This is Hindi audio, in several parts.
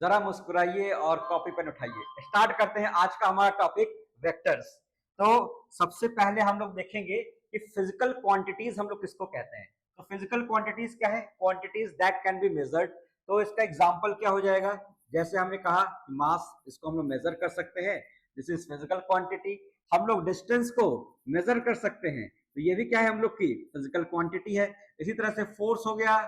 जरा मुस्कुराइए और कॉपी पेन उठाइए। स्टार्ट करते हैं आज का हमारा टॉपिक वेक्टर्स। तो सबसे पहले हम लोग देखेंगे कि फिजिकल क्वांटिटीज हम लोग किसको कहते हैं। तो फिजिकल क्वांटिटीज क्या है? Quantities that can be measured. तो इसका एग्जांपल क्या हो जाएगा? जैसे हमने कहा मास, इसको हम लोग मेजर कर सकते हैं, दिस इज फिजिकल क्वांटिटी। हम लोग डिस्टेंस को मेजर कर सकते हैं, तो ये भी क्या है हम लोग की फिजिकल क्वांटिटी है। इसी तरह से फोर्स हो गया,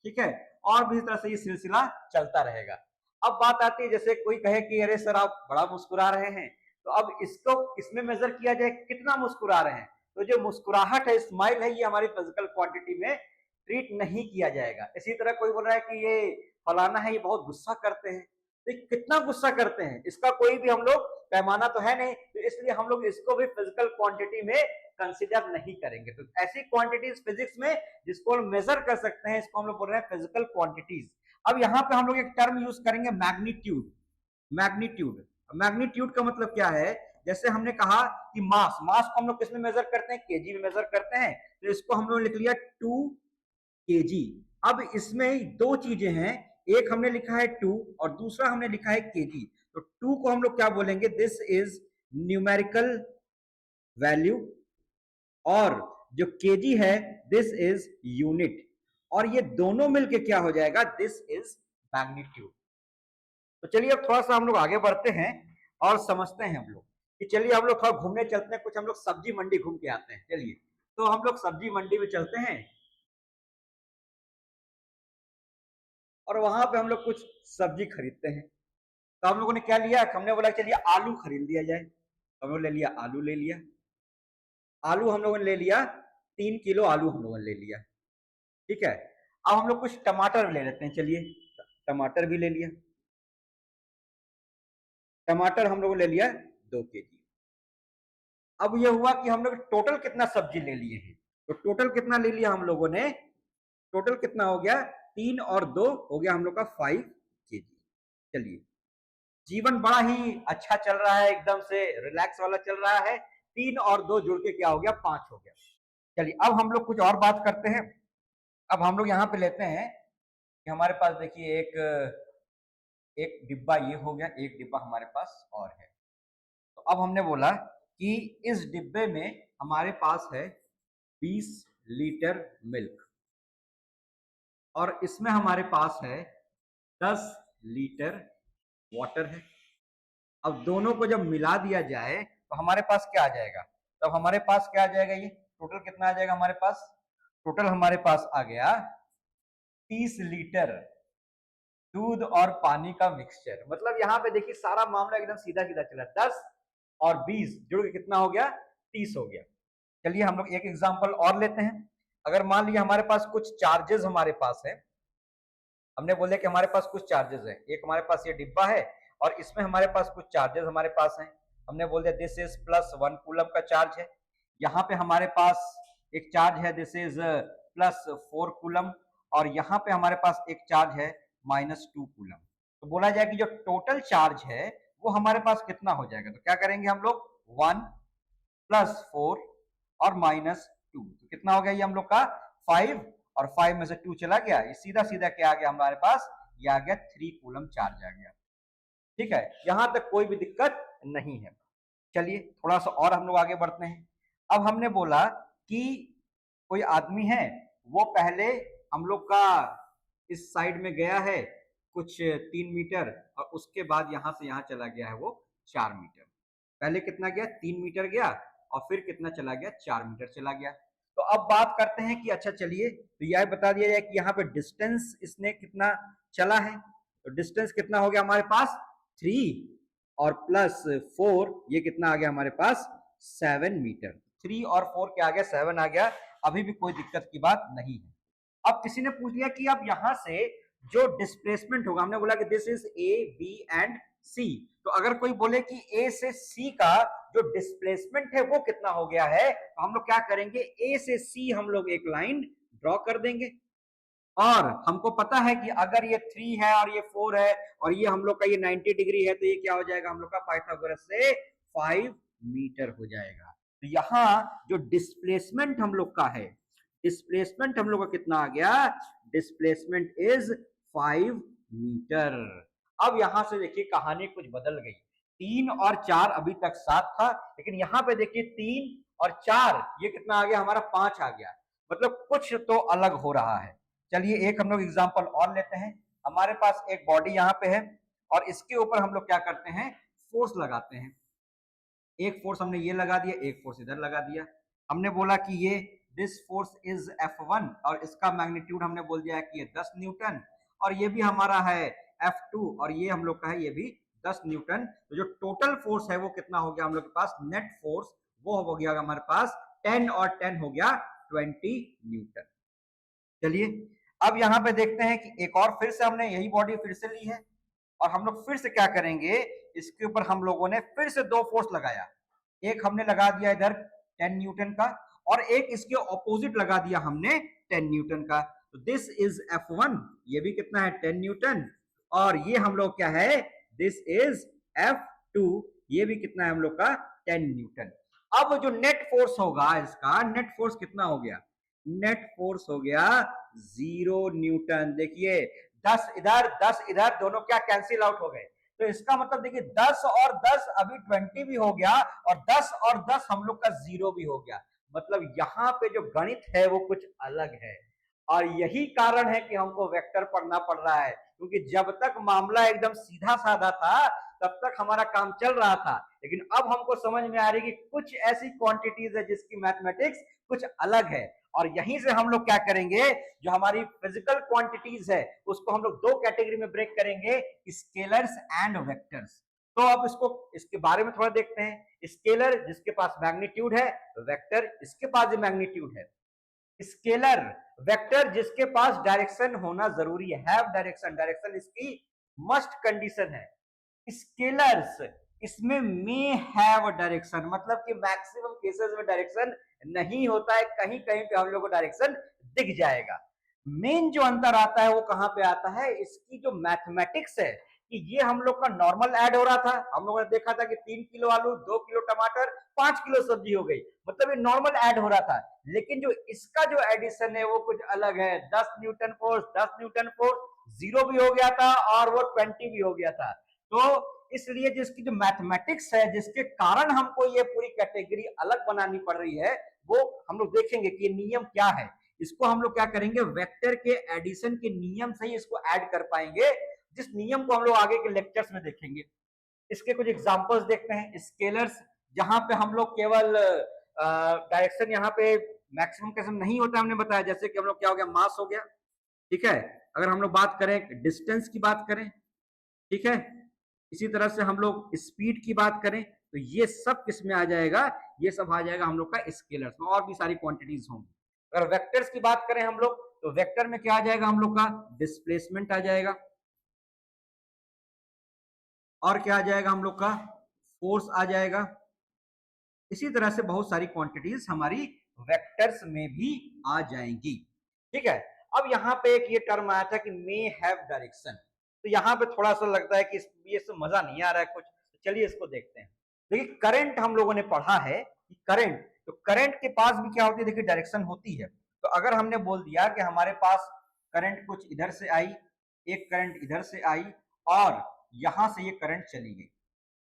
ठीक है, और भी इस तरह से ये सिलसिला चलता रहेगा। अब बात आती है, जैसे कोई कहे कि अरे सर आप बड़ा मुस्कुरा रहे हैं, तो अब इसको किसमें मेजर किया जाए, कितना मुस्कुरा रहे हैं? तो जो मुस्कुराहट है, स्माइल है, ये हमारी फिजिकल क्वांटिटी में ट्रीट नहीं किया जाएगा। इसी तरह कोई बोल रहा है कि ये फलाना है, ये बहुत गुस्सा करते हैं, तो कितना गुस्सा करते हैं, इसका कोई भी हम लोग पैमाना तो है नहीं, तो इसलिए हम लोग इसको भी फिजिकल क्वांटिटी में कंसिडर नहीं करेंगे। तो ऐसी क्वांटिटीज फिजिक्स में जिसको हम मेजर कर सकते हैं, इसको हम लोग बोल रहे हैं फिजिकल क्वांटिटीज। अब यहाँ पे हम लोग एक टर्म यूज करेंगे, मैग्नीट्यूड। मैग्नीट्यूड, मैग्नीट्यूड का मतलब क्या है? जैसे हमने कहा कि मास, मास को हम लोग किसमें मेजर करते हैं? केजी में मेजर करते हैं, तो इसको हम लोग लिख लिया 2 केजी। अब इसमें दो चीजें हैं, एक हमने लिखा है 2 और दूसरा हमने लिखा है केजी। तो 2 को हम लोग क्या बोलेंगे? दिस इज न्यूमेरिकल वैल्यू, और जो केजी है दिस इज यूनिट, और ये दोनों मिलके क्या हो जाएगा? This is magnitude. तो चलिए अब थोड़ा सा हम लोग आगे बढ़ते हैं और समझते हैं हम लोग कि चलिए हम लोग थोड़ा घूमने चलते हैं, कुछ हम लोग सब्जी मंडी घूम के आते हैं। चलिए, तो हम लोग सब्जी मंडी में चलते हैं और वहां पे हम लोग कुछ सब्जी खरीदते हैं। तो हम लोगों ने क्या लिया? हमने बोला चलिए आलू खरीद लिया जाए। हम लोग ले लिया, आलू ले लिया। आलू हम लोगों ने ले लिया, 3 किलो आलू हम लोगों ने ले लिया, ठीक है। अब हम लोग कुछ टमाटर ले लेते हैं, चलिए टमाटर भी ले लिया। टमाटर हम लोगों ने ले लिया 2 केजी। अब ये हुआ कि हम लोग टोटल कितना सब्जी ले लिए हैं? तो टोटल कितना ले लिया हम लोगों ने? टोटल कितना हो गया? 3 और 2 हो गया हम लोग का 5 केजी। चलिए, जीवन बड़ा ही अच्छा चल रहा है, एकदम से रिलैक्स वाला चल रहा है। 3 और 2 जुड़ के क्या हो गया? 5 हो गया। चलिए अब हम लोग कुछ और बात करते हैं। अब हम लोग यहाँ पे लेते हैं कि हमारे पास देखिए एक एक डिब्बा ये हो गया, एक डिब्बा हमारे पास और है। तो अब हमने बोला कि इस डिब्बे में हमारे पास है 20 लीटर मिल्क, और इसमें हमारे पास है 10 लीटर वाटर है। अब दोनों को जब मिला दिया जाए तो हमारे पास क्या आ जाएगा? तब हमारे पास क्या आ जाएगा? ये टोटल कितना आ जाएगा हमारे पास? टोटल हमारे पास आ गया 30 लीटर दूध और पानी का मिक्सचर। मतलब यहाँ पे देखिए सारा मामला एकदम सीधा सीधा चला, 10 और 20 जुड़ के कितना हो गया? 30 हो गया। चलिए हम लोग एक एग्जांपल और लेते हैं। अगर मान लिया हमारे पास कुछ चार्जेस हमारे पास है, हमने बोले कि हमारे पास कुछ चार्जेस है, एक हमारे पास ये डिब्बा है और इसमें हमारे पास कुछ चार्जेस हमारे पास हैं। हमने बोल दिया दिस इज +1 कूलम का चार्ज है। यहाँ पे हमारे पास एक चार्ज है, दिस इज +4 कूलम, और यहाँ पे हमारे पास एक चार्ज है -2 कूलम। तो बोला जाए कि जो टोटल चार्ज है वो हमारे पास कितना हो जाएगा? तो क्या करेंगे हम लोग? 1 +4 और -2, तो कितना हो गया ये हम लोग का? 5, और 5 में से 2 चला गया, ये सीधा सीधा क्या आ गया हमारे पास? ये आ गया 3 कूलम चार्ज आ गया। ठीक है, यहां तक कोई भी दिक्कत नहीं है। चलिए थोड़ा सा और हम लोग आगे बढ़ते हैं। अब हमने बोला कि कोई आदमी है, वो पहले हम लोग का इस साइड में गया है कुछ 3 मीटर, और उसके बाद यहां से यहां चला गया है वो 4 मीटर। पहले कितना गया? 3 मीटर गया, और फिर कितना चला गया? 4 मीटर चला गया। तो अब बात करते हैं कि अच्छा चलिए, तो यह बता दिया जाए कि यहाँ पे डिस्टेंस इसने कितना चला है। तो डिस्टेंस कितना हो गया हमारे पास? 3 और +4, ये कितना आ गया हमारे पास? 7 मीटर। 3 और 4 क्या आ गया? 7 आ गया। अभी भी कोई दिक्कत की बात नहीं है। अब किसी ने पूछ लिया कि अब यहां से जो डिस्प्लेसमेंट होगा, हमने बोला कि this is A, B and C. तो अगर कोई बोले कि ए से सी का जो डिस्प्लेसमेंट है वो कितना हो गया है, तो हम लोग क्या करेंगे? ए से सी हम लोग एक लाइन ड्रॉ कर देंगे, और हमको पता है कि अगर ये 3 है और ये 4 है और ये हम लोग का ये 90 डिग्री है, तो ये क्या हो जाएगा हम लोग का? पाइथागोरस से 5 मीटर हो जाएगा। तो यहां जो डिस्प्लेसमेंट हम लोग का है, डिस्प्लेसमेंट हम लोग का कितना आ गया? Displacement is 5 metre. अब यहां से देखिए कहानी कुछ बदल गई, 3 और 4 अभी तक 7 था, लेकिन यहाँ पे देखिए 3 और 4 ये कितना आ गया हमारा 5 आ गया, मतलब कुछ तो अलग हो रहा है। चलिए एक हम लोग एग्जाम्पल और लेते हैं। हमारे पास एक बॉडी यहाँ पे है और इसके ऊपर हम लोग क्या करते हैं, फोर्स लगाते हैं। एक फोर्स हमने ये लगा दिया, एक फोर्स इधर लगा दिया। हमने बोला कि ये दिस फोर्स इज F1 और इसका मैग्नीट्यूड हमने बोल दिया है कि ये 10 न्यूटन, और ये भी हमारा है F2 और ये हम लोग का है ये भी 10 न्यूटन। तो जो टोटल फोर्स है वो कितना हो गया हम लोग के पास, नेट फोर्स वो हो गया हमारे पास 10 और 10 हो गया 20 न्यूटन। चलिए अब यहाँ पे देखते हैं कि एक और फिर से हमने यही बॉडी फिर से ली है और हम लोग फिर से क्या करेंगे, इसके ऊपर हम लोगों ने फिर से दो फोर्स लगाया। एक हमने लगा दिया इधर 10 न्यूटन का और एक इसके ऑपोजिट लगा दिया हमने 10 न्यूटन का। तो दिस इज F1, ये भी कितना है 10 न्यूटन, और ये हम लोग क्या है, दिस इज F2, ये भी कितना है हम लोग का 10 न्यूटन। अब जो नेट फोर्स होगा इसका, नेट फोर्स कितना हो गया, नेट फोर्स हो गया 0 न्यूटन। देखिए 10 इधर 10 इधर दोनों क्या कैंसिल आउट हो गए, तो इसका मतलब देखिए 10 और 10 अभी 20 भी हो गया और 10 और 10 हम लोग का 0 भी हो गया। मतलब यहाँ पे जो गणित है वो कुछ अलग है और यही कारण है कि हमको वेक्टर पढ़ना पड़ रहा है, क्योंकि जब तक मामला एकदम सीधा साधा था तब तक हमारा काम चल रहा था, लेकिन अब हमको समझ में आ रही है कि कुछ ऐसी क्वांटिटीज है जिसकी मैथमेटिक्स कुछ अलग है। और यहीं से हम लोग क्या करेंगे, जो हमारी फिजिकल क्वांटिटीज है उसको हम लोग दो कैटेगरी में ब्रेक करेंगे, स्केलर्स एंड वेक्टर्स। तो अब इसके बारे में थोड़ा देखते हैं। स्केलर जिसके पास मैग्नीट्यूड है, वेक्टर इसके पास भी मैग्नीट्यूड है। स्केलर वेक्टर जिसके पास डायरेक्शन होना जरूरी है, हैव डायरेक्शन, डायरेक्शन इसकी मस्ट कंडीशन है। स्केलर्स इसमें मे हैव डायरेक्शन, मतलब कि मैक्सिमम केसेस में डायरेक्शन नहीं होता है, कहीं कहीं पे हम लोग को डायरेक्शन दिख जाएगा। मेन जो अंतर आता है वो कहां पे आता है, इसकी जो मैथमेटिक्स है कि ये हम लोग का नॉर्मल ऐड हो रहा था, हम लोगों ने देखा था कि 3 किलो आलू, 2 किलो टमाटर, 5 किलो सब्जी हो गई, मतलब ये नॉर्मल ऐड हो रहा था। लेकिन जो इसका जो एडिशन है वो कुछ अलग है, 10 न्यूटन फोर्स, 10 न्यूटन फोर्स, 0 भी हो गया था और वो 20 भी हो गया था। तो इसलिए जिसकी जो मैथमेटिक्स है जिसके कारण हमको ये पूरी कैटेगरी अलग बनानी पड़ रही है, वो हम लोग देखेंगे कि ये नियम क्या है। इसको हम लोग क्या करेंगे, वेक्टर के एडिशन के नियम से ही इसको ऐड कर पाएंगे, जिस नियम को हम लोग आगे के लेक्चर्स में देखेंगे। इसके कुछ एग्जांपल्स देखते हैं। स्केलर्स जहां पे हम लोग केवल डायरेक्शन यहाँ पे मैक्सिमम केस नहीं होता, हमने बताया, जैसे कि हम लोग क्या हो गया, मास हो गया, ठीक है। अगर हम लोग बात करें डिस्टेंस की बात करें, ठीक है, इसी तरह से हम लोग स्पीड की बात करें, तो ये सब किस में आ जाएगा, ये सब आ जाएगा हम लोग का स्केलर्स में, और भी सारी क्वांटिटीज होंगी। अगर वेक्टर्स की बात करें हम लोग, तो वेक्टर में क्या आ जाएगा हम लोग का, डिस्प्लेसमेंट आ जाएगा, और क्या आ जाएगा हम लोग का, फोर्स आ जाएगा। इसी तरह से बहुत सारी क्वांटिटीज हमारी वेक्टर्स में भी आ जाएंगी, ठीक है। अब यहाँ पे एक ये टर्म आया था कि मे हैव डायरेक्शन, तो यहाँ पे थोड़ा सा लगता है कि ये सब मजा नहीं आ रहा है कुछ, तो चलिए इसको देखते हैं। देखिए करंट हम लोगों ने पढ़ा है कि करंट, तो करंट के पास भी क्या होती है, देखिए डायरेक्शन होती है। तो अगर हमने बोल दिया कि हमारे पास करंट कुछ इधर से आई, एक करंट इधर से आई और यहां से ये करंट चली गई,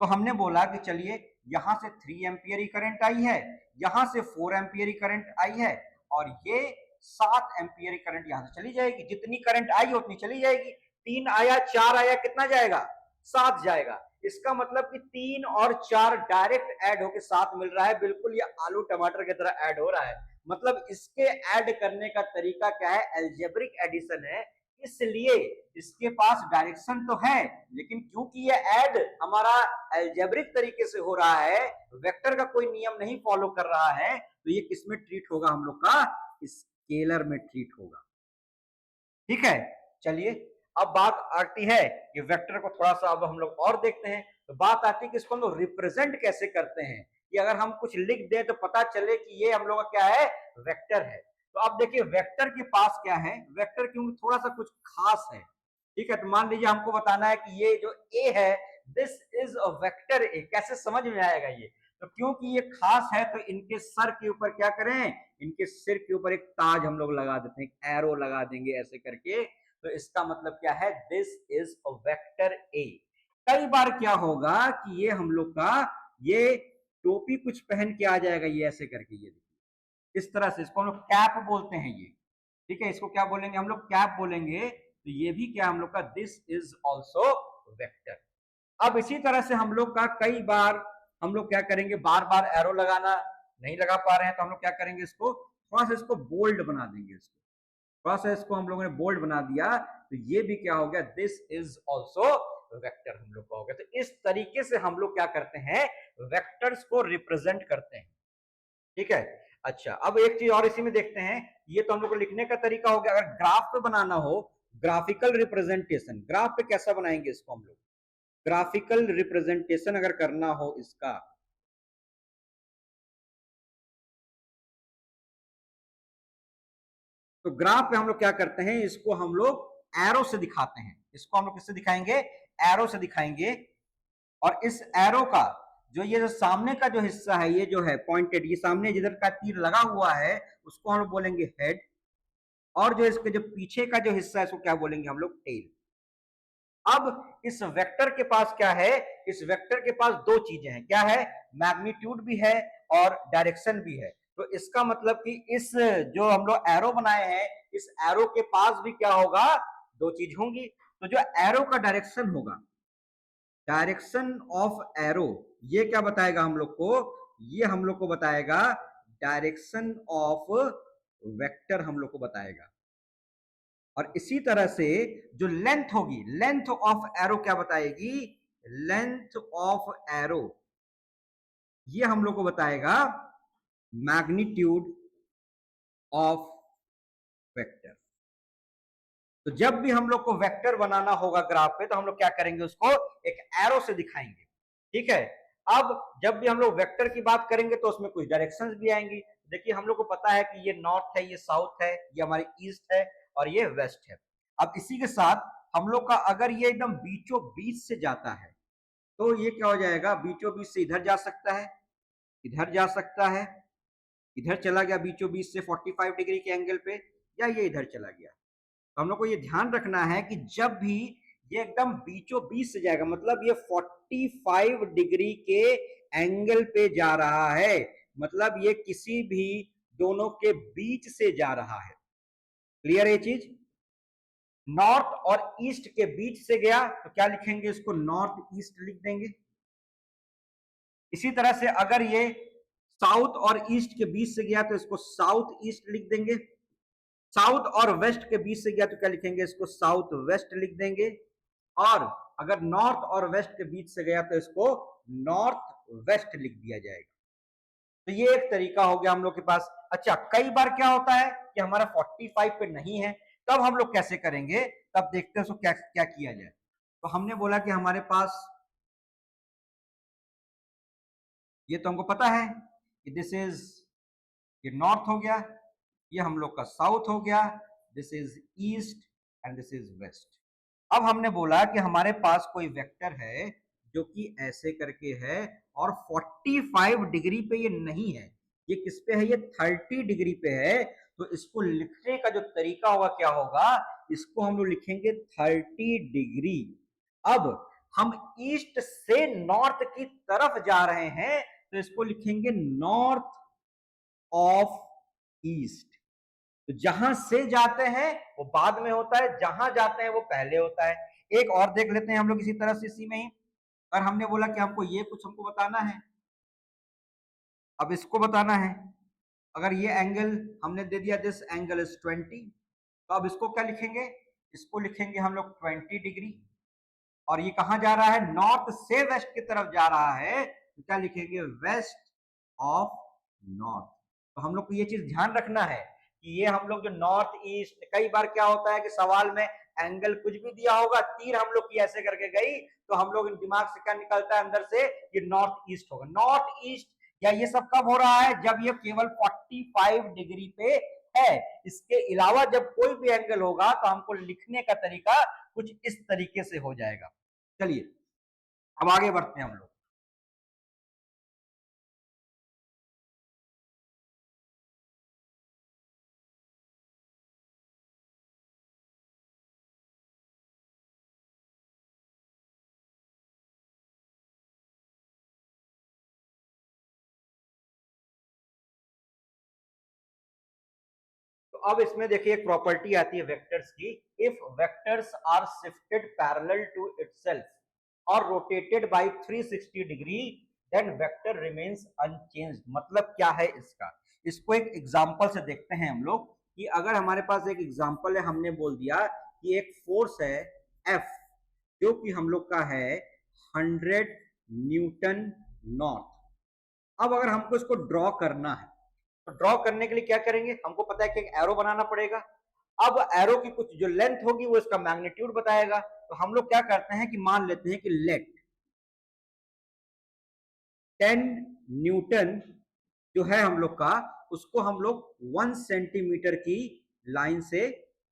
तो हमने बोला कि चलिए यहां से 3 एम्पियर ही करंट आई है, यहां से 4 एम्पियर ही करंट आई है, और ये 7 एम्पियर करंट यहां से चली जाएगी। जितनी करंट आई उतनी चली जाएगी। 3 आया, 4 आया, कितना जाएगा, 7 जाएगा। इसका मतलब कि 3 और 4 डायरेक्ट ऐड होकर 7 मिल रहा है, बिल्कुल ये आलू टमाटर की तरह ऐड हो रहा है। मतलब इसके ऐड करने का तरीका क्या है, एल्जेब्रिक एडिशन है, इसलिए इसके पास डायरेक्शन तो है, लेकिन क्योंकि ये ऐड हमारा एल्जेब्रिक तरीके से हो रहा है, वेक्टर का कोई नियम नहीं फॉलो कर रहा है, तो ये किसमें ट्रीट होगा हम लोग का, स्केलर में ट्रीट होगा, ठीक है। चलिए अब बात आती है कि वेक्टर को थोड़ा सा अब हम लोग और देखते हैं। तो बात आती है कि इसको हम लोग रिप्रेजेंट कैसे करते हैं, कि अगर हम कुछ लिख दें तो पता चले कि ये हम लोग का क्या है, वेक्टर है। तो अब देखिए वेक्टर के पास क्या है, वेक्टर क्योंकि थोड़ा सा कुछ खास है, ठीक है। तो मान लीजिए हमको बताना है कि ये जो ए है, this is a vector A, कैसे समझ में आएगा ये, तो क्योंकि ये खास है तो इनके सर के ऊपर क्या करें, इनके सिर के ऊपर एक ताज हम लोग लगा देते हैं, एक एरो लगा देंगे ऐसे करके। तो इसका मतलब क्या है, दिस इज अ वेक्टर बार क्या होगा कि ये हम लोग का ये टोपी कुछ पहन के आ जाएगा, ये ऐसे करके, ये देखिए इस तरह से, इसको हम लोग कैप बोलते हैं ये, ठीक है, इसको क्या बोलेंगे हम लोग, कैप बोलेंगे। तो ये भी क्या हम लोग का, दिस इज ऑल्सो वेक्टर। अब इसी तरह से हम लोग का कई बार हम लोग क्या करेंगे, बार बार एरो लगाना नहीं लगा पा रहे हैं तो हम लोग क्या करेंगे, इसको थोड़ा सा इसको बोल्ड बना देंगे, इसको थोड़ा सा इसको हम लोगों ने बोल्ड बना दिया, तो ये भी क्या हो गया, दिस इज ऑल्सो वेक्टर हम लोग का हो गया। तो इस तरीके से हम लोग क्या करते हैं, वेक्टर्स को रिप्रेजेंट करते हैं, ठीक है। अच्छा, अब एक चीज और इसी में देखते हैं, ये तो हम लोग को लिखने का तरीका हो गया। अगर ग्राफ पे बनाना हो, ग्राफिकल रिप्रेजेंटेशन, ग्राफ पे कैसा बनाएंगे इसको हम लोग, ग्राफिकल रिप्रेजेंटेशन अगर करना हो इसका, तो ग्राफ पे हम लोग क्या करते हैं, इसको हम लोग एरो से दिखाते हैं, इसको हम लोग किससे दिखाएंगे, एरो से दिखाएंगे। और इस एरो का ये जो सामने का जो हिस्सा है, ये जो है पॉइंटेड, ये सामने जिधर का तीर लगा हुआ है उसको हम लोग बोलेंगे हेड, और जो इसके जो पीछे का जो हिस्सा है इसको क्या बोलेंगे हम लोग, टेल। अब इस वेक्टर के पास क्या है, इस वेक्टर के पास दो चीजें हैं, क्या है, मैग्नीट्यूड भी है और डायरेक्शन भी है। तो इसका मतलब कि इस जो हम लोग एरो बनाए हैं, इस एरो के पास भी क्या होगा, दो चीज होंगी। तो जो एरो का डायरेक्शन होगा, डायरेक्शन ऑफ एरो, ये क्या बताएगा हम लोग को, ये हम लोग को बताएगा डायरेक्शन ऑफ वेक्टर हम लोग को बताएगा। और इसी तरह से जो लेंथ होगी, लेंथ ऑफ एरो क्या बताएगी, लेंथ ऑफ एरो ये हम लोग को बताएगा मैग्नीट्यूड ऑफ वेक्टर। तो जब भी हम लोग को वेक्टर बनाना होगा ग्राफ पे, तो हम लोग क्या करेंगे, उसको एक एरो से दिखाएंगे, ठीक है। अब जब भी हम लोग वेक्टर की बात करेंगे तो उसमें कुछ डायरेक्शंस भी आएंगी। देखिए हम लोग को पता है कि ये नॉर्थ है, ये साउथ है, ये हमारी ईस्ट है और ये वेस्ट है। अब इसी के साथ हम लोग का अगर ये एकदम बीचों बीच से जाता है, तो ये क्या हो जाएगा, बीचों बीच से इधर जा सकता है, इधर जा सकता है, इधर चला गया बीचों बीच से 45 डिग्री के एंगल पे, या ये इधर चला गया। तो हम लोग को ये ध्यान रखना है कि जब भी ये एकदम बीचों बीच से जाएगा, मतलब ये 45 डिग्री के एंगल पे जा रहा है, मतलब ये किसी भी दोनों के बीच से जा रहा है। क्लियर है ये चीज, नॉर्थ और ईस्ट के बीच से गया तो क्या लिखेंगे, इसको नॉर्थ ईस्ट लिख देंगे। इसी तरह से अगर ये साउथ और ईस्ट के बीच से गया तो इसको साउथ ईस्ट लिख देंगे। साउथ और वेस्ट के बीच से गया तो क्या लिखेंगे, इसको साउथ वेस्ट लिख देंगे। और अगर नॉर्थ और वेस्ट के बीच से गया तो इसको नॉर्थ वेस्ट लिख दिया जाएगा। तो ये एक तरीका हो गया हम लोग के पास। अच्छा, कई बार क्या होता है कि हमारा 45 पे नहीं है, तब हम लोग कैसे करेंगे, तब देखते हैं उसको क्या क्या किया जाए। तो हमने बोला कि हमारे पास ये तो हमको पता है कि दिस इज, ये नॉर्थ हो गया, ये हम लोग का साउथ हो गया, this is east and this is west. अब हमने बोला कि हमारे पास कोई वेक्टर है जो कि ऐसे करके है और 45 डिग्री पे ये नहीं है, ये किस पे है, ये 30 डिग्री पे है। तो इसको लिखने का जो तरीका होगा क्या होगा, इसको हम लोग लिखेंगे 30 डिग्री। अब हम ईस्ट से नॉर्थ की तरफ जा रहे हैं तो इसको लिखेंगे नॉर्थ ऑफ ईस्ट। तो जहां से जाते हैं वो बाद में होता है, जहां जाते हैं वो पहले होता है। एक और देख लेते हैं हम लोग इसी तरह से, इसी में ही। और हमने बोला कि हमको ये कुछ हमको बताना है, अब इसको बताना है। अगर ये एंगल हमने दे दिया, दिस एंगल इज 20, तो अब इसको क्या लिखेंगे, इसको लिखेंगे हम लोग 20 डिग्री। और ये कहां जा रहा है, नॉर्थ से वेस्ट की तरफ जा रहा है, तो क्या लिखेंगे, वेस्ट ऑफ नॉर्थ। तो हम लोग को ये चीज ध्यान रखना है कि ये हम लोग जो नॉर्थ ईस्ट, कई बार क्या होता है कि सवाल में एंगल कुछ भी दिया होगा, तीर हम लोग की ऐसे करके गई, तो हम लोग दिमाग से क्या निकलता है अंदर से, ये नॉर्थ ईस्ट होगा। नॉर्थ ईस्ट या ये सब कब हो रहा है, जब ये केवल 45 डिग्री पे है। इसके अलावा जब कोई भी एंगल होगा तो हमको लिखने का तरीका कुछ इस तरीके से हो जाएगा। चलिए अब आगे बढ़ते हैं हम लोग। अब इसमें देखिए एक प्रॉपर्टी आती है वेक्टर्स की, if vectors are shifted parallel to itself और rotated by 360 degree then vector remains unchanged. मतलब क्या है इसका, इसको एक एग्जांपल से देखते हैं हम लोग कि अगर हमारे पास एक एग्जांपल है, हमने बोल दिया कि एक फोर्स है F जो कि हम लोग का है 100 न्यूटन नॉर्थ। अब अगर हमको इसको ड्रॉ करना है तो ड्रॉ करने के लिए क्या करेंगे, हमको पता है कि एक एरो बनाना पड़ेगा। अब एरो की कुछ जो लेंथ होगी वो इसका मैग्नीट्यूड बताएगा। तो हम लोग क्या करते हैं कि मान लेते हैं कि लेट 10 न्यूटन जो है हम लोग का, उसको हम लोग 1 सेंटीमीटर की लाइन से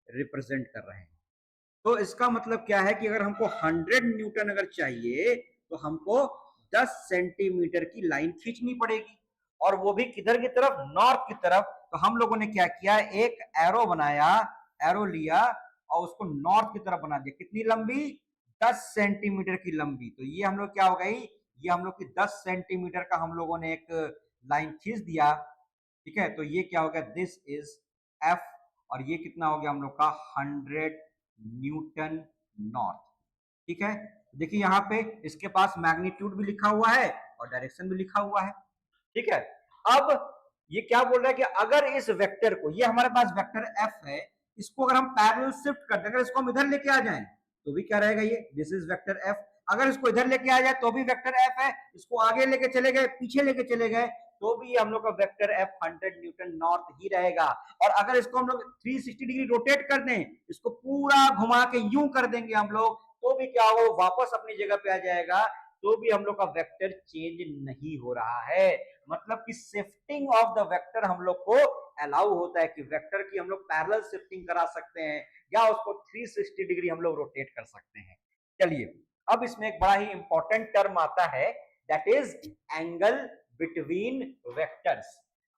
रिप्रेजेंट कर रहे हैं। तो इसका मतलब क्या है कि अगर हमको 100 न्यूटन अगर चाहिए तो हमको 10 सेंटीमीटर की लाइन खींचनी पड़ेगी, और वो भी किधर की तरफ, नॉर्थ की तरफ। तो हम लोगों ने क्या किया, एक एरो बनाया, एरो लिया और उसको नॉर्थ की तरफ बना दिया। कितनी लंबी, 10 सेंटीमीटर की लंबी। तो ये हम लोग क्या हो गई, ये हम लोग की 10 सेंटीमीटर का हम लोगों ने एक लाइन खींच दिया। ठीक है, तो ये क्या हो गया, दिस इज एफ, और ये कितना हो गया हम लोग का 100 न्यूटन नॉर्थ। ठीक है, देखिए यहाँ पे इसके पास मैग्नीट्यूड भी लिखा हुआ है और डायरेक्शन भी लिखा हुआ है। ठीक है, अब ये क्या बोल रहा है कि अगर इस वेक्टर को, ये हमारे पास वेक्टर एफ है, इसको अगर हम पैरेलल शिफ्ट कर दें, अगर इसको हम इधर लेके आ जाएं तो भी क्या रहेगा, ये दिस इज वेक्टर एफ। अगर इसको इधर लेके आ जाए तो भी वेक्टर एफ है, इसको आगे लेके चले गए, पीछे लेके चले गए तो भी हम लोग का वेक्टर एफ 100 न्यूटन नॉर्थ ही रहेगा। और अगर इसको हम लोग 360 डिग्री रोटेट कर दें, इसको पूरा घुमा के यूं कर देंगे हम लोग, तो भी क्या हो, वापस अपनी जगह पे आ जाएगा, तो भी हम लोग का वेक्टर चेंज नहीं हो रहा है। मतलब कि शिफ्टिंग ऑफ द वेक्टर हम लोग को अलाउ होता है कि वेक्टर की हम लोग पैरेलल शिफ्टिंग करा सकते हैं या उसको 360 डिग्री हम लोग रोटेट कर सकते हैं। चलिए, अब इसमें एक बड़ा ही इंपॉर्टेंट टर्म आता है, that is angle between vectors.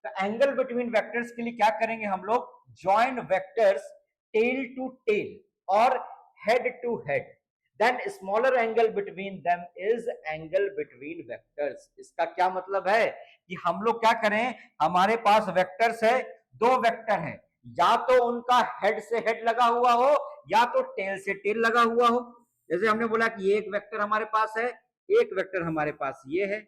तो एंगल बिटवीन वेक्टर्स के लिए क्या करेंगे हम लोग, join vectors tail to tail और head to head, then smaller angle between them is angle between vectors। इसका क्या मतलब है कि हम लोग क्या करें, हमारे पास वेक्टर्स है, दो वेक्टर है, या तो उनका हेड से हेड लगा हुआ हो या तो टेल से टेल लगा हुआ हो। जैसे हमने बोला कि एक वेक्टर हमारे पास है, एक वेक्टर हमारे पास ये है,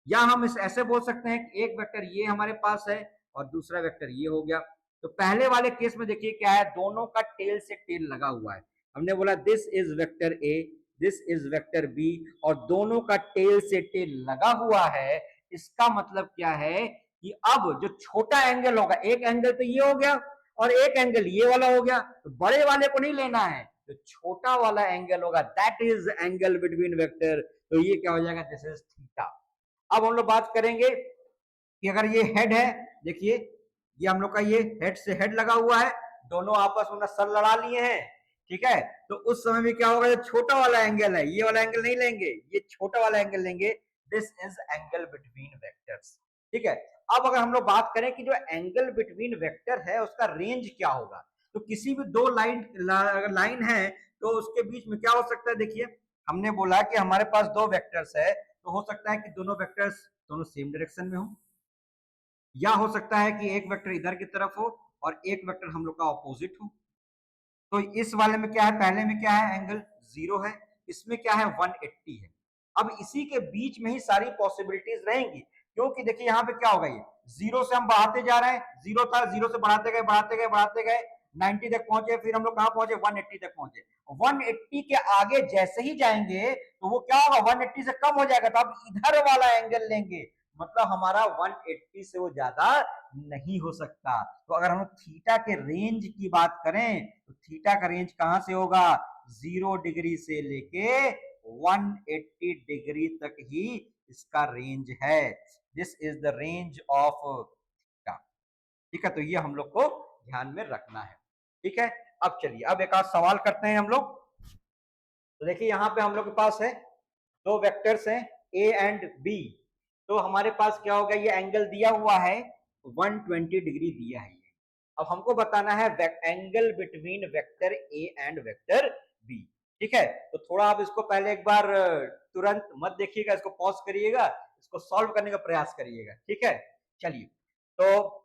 या हम इस ऐसे बोल सकते हैं कि एक वेक्टर ये हमारे पास है और दूसरा वेक्टर ये हो गया। तो पहले वाले केस में देखिए क्या है, दोनों का टेल से टेल लगा हुआ है। हमने बोला this is vector A, this is vector B, और दोनों का टेल से टेल लगा हुआ है। इसका मतलब क्या है कि अब जो छोटा एंगल होगा, एक एंगल तो ये हो गया और एक एंगल ये वाला हो गया, तो बड़े वाले को नहीं लेना है, तो छोटा वाला एंगल होगा, that is angle between vector. तो ये क्या हो जाएगा, दिस इज थीटा। अब हम लोग बात करेंगे कि अगर ये हेड है, देखिए ये हम लोग का ये हेड से हेड लगा हुआ है, दोनों आपस में सर लड़ा लिए हैं। ठीक है, तो उस समय भी क्या होगा, जो छोटा वाला एंगल है, ये वाला एंगल नहीं लेंगे, ये छोटा वाला एंगल लेंगे। This is angle between vectors. ठीक है, अब अगर हम लोग बात करें कि जो एंगल बिटवीन वेक्टर है उसका रेंज क्या होगा, तो किसी भी दो लाइन है तो उसके बीच में क्या हो सकता है, देखिए हमने बोला कि हमारे पास दो वेक्टर्स है, तो हो सकता है कि दोनों वेक्टर्स दोनों सेम डायरेक्शन में हो, या हो सकता है कि एक वेक्टर इधर की तरफ हो और एक वेक्टर हम लोग का ऑपोजिट हो। तो इस वाले में क्या है, पहले में क्या है, एंगल 0 है, इसमें क्या है 180 है। अब इसी के बीच में ही सारी पॉसिबिलिटीज रहेंगी, क्योंकि देखिए यहाँ पे क्या होगा, ये 0 से हम बढ़ाते जा रहे हैं, 0 था, 0 से बढ़ाते गए बढ़ाते गए बढ़ाते गए 90 तक पहुंचे, फिर हम लोग कहां पहुंचे, 180 तक पहुंचे। 180 के आगे जैसे ही जाएंगे तो वो क्या होगा, 180 से कम हो जाएगा, तो अब इधर वाला एंगल लेंगे, मतलब हमारा 180 से वो ज्यादा नहीं हो सकता। तो अगर हम थीटा के रेंज की बात करें तो थीटा का रेंज कहां से होगा, 0 डिग्री से लेके 180 डिग्री तक ही इसका रेंज है। This is the range of theta. ठीक है, तो ये हम लोग को ध्यान में रखना है। ठीक है, अब चलिए अब एक आध सवाल करते हैं हम लोग। तो देखिए यहाँ पे हम लोग के पास है दो वेक्टर्स हैं ए एंड बी। तो हमारे पास क्या होगा, ये एंगल दिया हुआ है 120 डिग्री दिया है। अब हमको बताना है angle between vector A and vector B. ठीक है, तो थोड़ा आप इसको पहले एक बार तुरंत मत देखिएगा, इसको पॉज करिएगा, इसको सॉल्व करने का प्रयास करिएगा। ठीक है, चलिए तो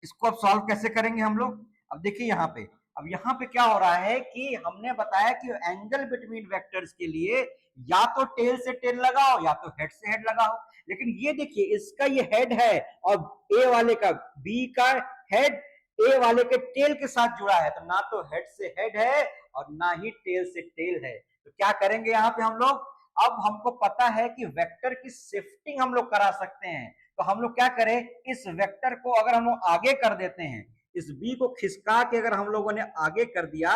इसको अब सॉल्व कैसे करेंगे हम लोग? अब देखिए यहाँ पे क्या हो रहा है कि हमने बताया कि एंगल बिटवीन वेक्टर्स के लिए या तो टेल से टेल लगाओ या तो हेड से हेड लगाओ। लेकिन ये देखिए इसका ये हेड है और ए वाले का बी का हेड ए वाले के टेल के साथ जुड़ा है, तो ना तो हेड से हेड है और ना ही टेल से टेल है। तो क्या करेंगे यहाँ पे हम लोग? अब हमको पता है कि वेक्टर की शिफ्टिंग हम लोग करा सकते हैं, तो हम लोग क्या करें, इस वेक्टर को अगर हम लोग आगे कर देते हैं, इस बी को खिसका के अगर हम लोगों ने आगे कर दिया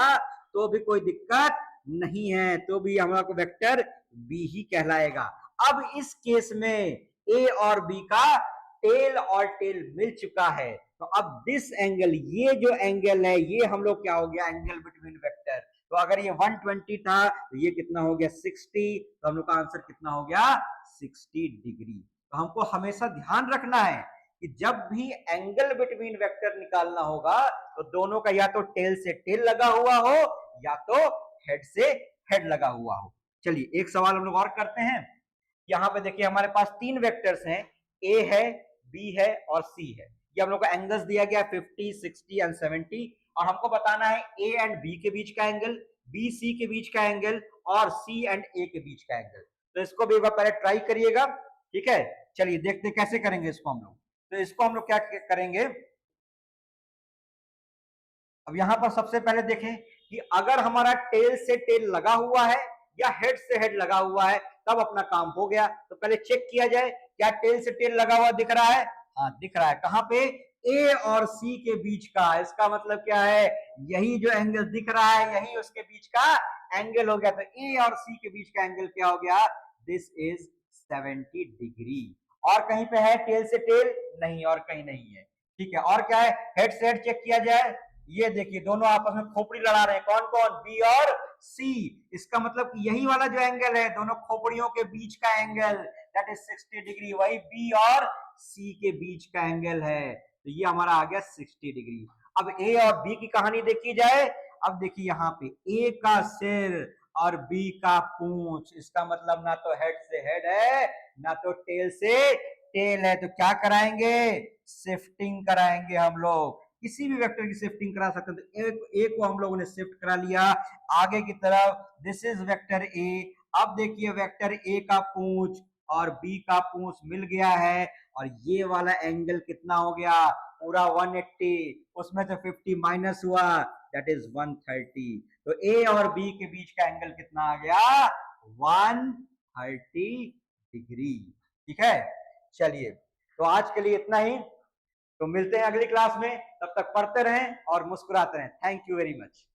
तो भी कोई दिक्कत नहीं है, तो भी हमारा को वेक्टर बी ही कहलाएगा। अब इस केस में ए और बी का टेल और टेल मिल चुका है, तो अब दिस एंगल, ये जो एंगल है ये हम लोग क्या हो गया, एंगल बिटवीन वेक्टर। तो अगर ये 120 था तो ये कितना हो गया 60, तो हम लोग का आंसर कितना हो गया 60 डिग्री। तो हमको हमेशा ध्यान रखना है कि जब भी एंगल बिटवीन वेक्टर निकालना होगा तो दोनों का या तो टेल से टेल लगा हुआ हो या तो हेड से हेड लगा हुआ हो। चलिए एक सवाल हम लोग और करते हैं। यहाँ पे देखिए हमारे पास तीन वेक्टर्स हैं, ए है, बी है और सी है। ये हम लोग को एंगल्स दिया गया 50, 60 एंड 70, और हमको बताना है ए एंड बी के बीच का एंगल, बी सी के बीच का एंगल और सी एंड ए के बीच का एंगल। तो इसको भी एक बार पहले ट्राई करिएगा, ठीक है। चलिए देखते कैसे करेंगे इसको हम लोग। तो इसको हम लोग क्या करेंगे, अब यहां पर सबसे पहले देखें कि अगर हमारा टेल से टेल लगा हुआ है या हेड से हेड लगा हुआ है तब अपना काम हो गया। तो पहले चेक किया जाए क्या टेल से टेल लगा हुआ दिख रहा है? हाँ दिख रहा है। कहां पे? ए और सी के बीच का। इसका मतलब क्या है, यही जो एंगल दिख रहा है यही उसके बीच का एंगल हो गया। तो ए और सी के बीच का एंगल क्या हो गया, दिस इज 70 डिग्री। और कहीं पे है टेल से टेल? नहीं, और कहीं नहीं है, ठीक है। और क्या है, हेड से हेड चेक किया जाए, ये देखिए दोनों आपस में खोपड़ी लड़ा रहे हैं, कौन कौन, बी और सी। इसका मतलब कि यही वाला जो एंगल है दोनों खोपड़ियों के बीच का एंगल, दैट इज 60 डिग्री, वही बी और सी के बीच का एंगल है। तो ये हमारा आ गया 60 डिग्री। अब ए और बी की कहानी देखी जाए। अब देखिए यहाँ पे ए का सिर और बी का पूंछ, इसका मतलब ना तो हेड से हेड है ना तो टेल से टेल है। तो क्या कराएंगे, शिफ्टिंग कराएंगे हम लोग। किसी भी वेक्टर की शिफ्टिंग करा सकते हैं। तो ए को हम लोगों ने शिफ्ट करा लिया आगे की तरफ, दिस इज वेक्टर ए। अब देखिए वेक्टर ए का पूंछ और बी का पूंछ मिल गया है, और ये वाला एंगल कितना हो गया, पूरा 180, उसमें से 50 माइनस हुआ, दैट इज 130। तो ए और बी के बीच का एंगल कितना आ गया, 130 डिग्री, ठीक है। चलिए तो आज के लिए इतना ही, तो मिलते हैं अगली क्लास में, तब तक पढ़ते रहें और मुस्कुराते रहें। Thank you very much.